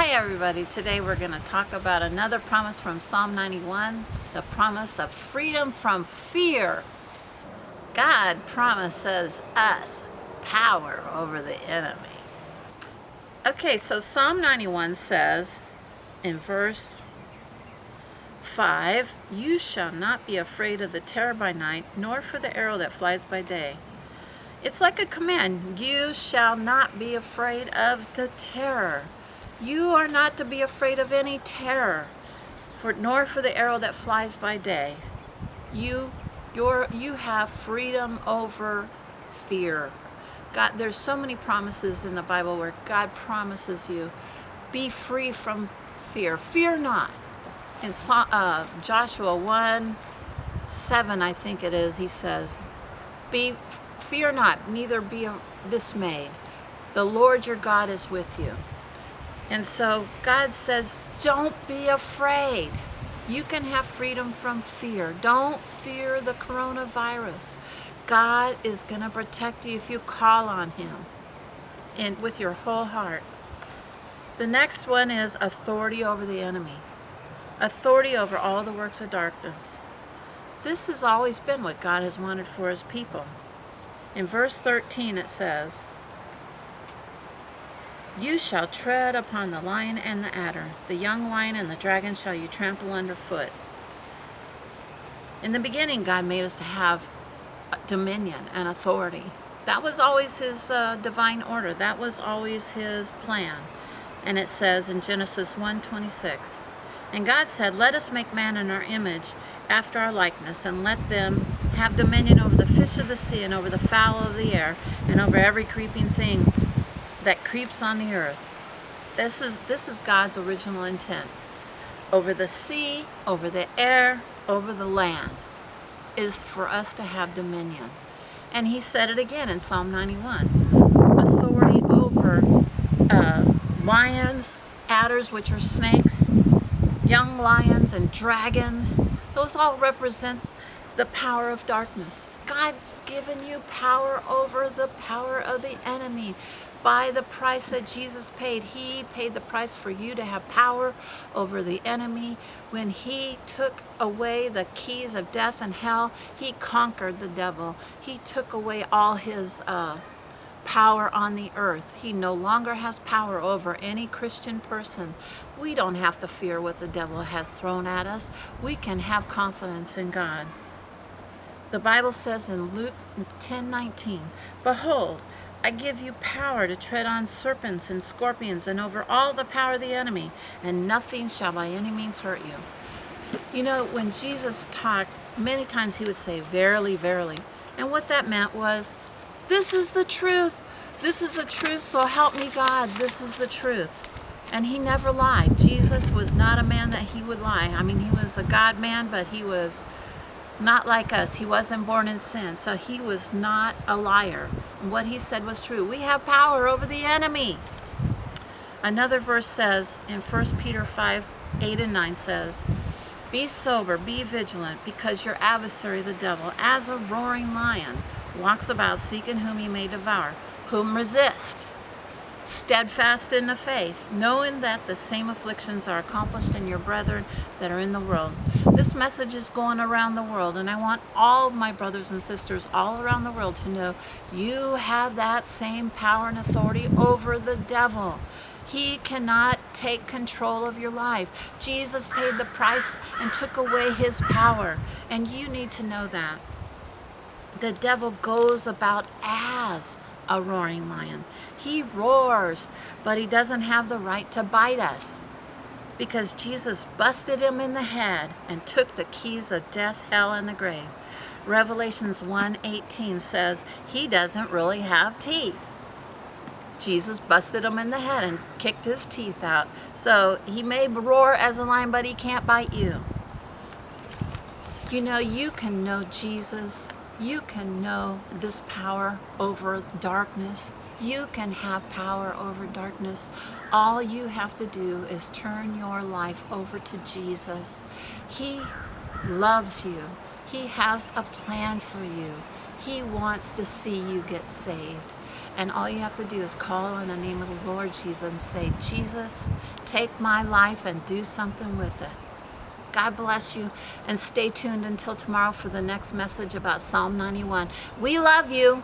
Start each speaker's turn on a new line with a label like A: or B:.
A: Hi everybody, today we're going to talk about another promise from Psalm 91, the promise of freedom from fear. God promises us power over the enemy. Okay, so Psalm 91 says in verse 5, "You shall not be afraid of the terror by night, nor for the arrow that flies by day." It's like a command. You shall not be afraid of the terror. You are not to be afraid of any terror, nor for the arrow that flies by day. You have freedom over fear. God, there's so many promises in the Bible where God promises you, be free from fear. Fear not. In Joshua 1:7, I think it is, he says, fear not, neither be dismayed. The Lord your God is with you. And so God says, don't be afraid. You can have freedom from fear. Don't fear the coronavirus. God is going to protect you if you call on him and with your whole heart. The next one is authority over the enemy. Authority over all the works of darkness. This has always been what God has wanted for his people. In verse 13 it says, "You shall tread upon the lion and the adder, the young lion and the dragon shall you trample underfoot." In the beginning, God made us to have dominion and authority. That was always his divine order. That was always his plan. And it says in Genesis 1:26, "And God said, let us make man in our image, after our likeness, and let them have dominion over the fish of the sea, and over the fowl of the air, and over every creeping thing that creeps on the earth." This is God's original intent. Over the sea, over the air, over the land, is for us to have dominion. And he said it again in Psalm 91. Authority over lions, adders, which are snakes, young lions and dragons. Those all represent the power of darkness. God's given you power over the power of the enemy by the price that Jesus paid. He paid the price for you to have power over the enemy. When he took away the keys of death and hell, he conquered the devil. He took away all his power on the earth. He no longer has power over any Christian person. We don't have to fear what the devil has thrown at us. We can have confidence in God. The Bible says in Luke 10:19, "Behold, I give you power to tread on serpents and scorpions and over all the power of the enemy, and nothing shall by any means hurt you." You know, when Jesus talked, many times he would say, "Verily, verily." And what that meant was, this is the truth. This is the truth, so help me God. This is the truth. And he never lied. Jesus was not a man that he would lie. I mean, he was a God man, but he was not like us. He wasn't born in sin, so he was not a liar. What he said was true. We have power over the enemy. Another verse says in 1 Peter 5:8-9 says, "Be sober, be vigilant, because your adversary the devil, as a roaring lion, walks about seeking whom he may devour. Whom resist, steadfast in the faith, knowing that the same afflictions are accomplished in your brethren that are in the world." This message is going around the world, and I want all my brothers and sisters all around the world to know you have that same power and authority over the devil. He cannot take control of your life. Jesus paid the price and took away his power, and you need to know that. The devil goes about as a roaring lion. He roars, but he doesn't have the right to bite us, because Jesus busted him in the head and took the keys of death, hell, and the grave. Revelations 1:18 says he doesn't really have teeth. Jesus busted him in the head and kicked his teeth out. So he may roar as a lion, but he can't bite you. You know, you can know Jesus. You can know this power over darkness. You can have power over darkness. All you have to do is turn your life over to Jesus. He loves you. He has a plan for you. He wants to see you get saved. And all you have to do is call on the name of the Lord Jesus and say, Jesus, take my life and do something with it. God bless you, and stay tuned until tomorrow for the next message about Psalm 91. We love you.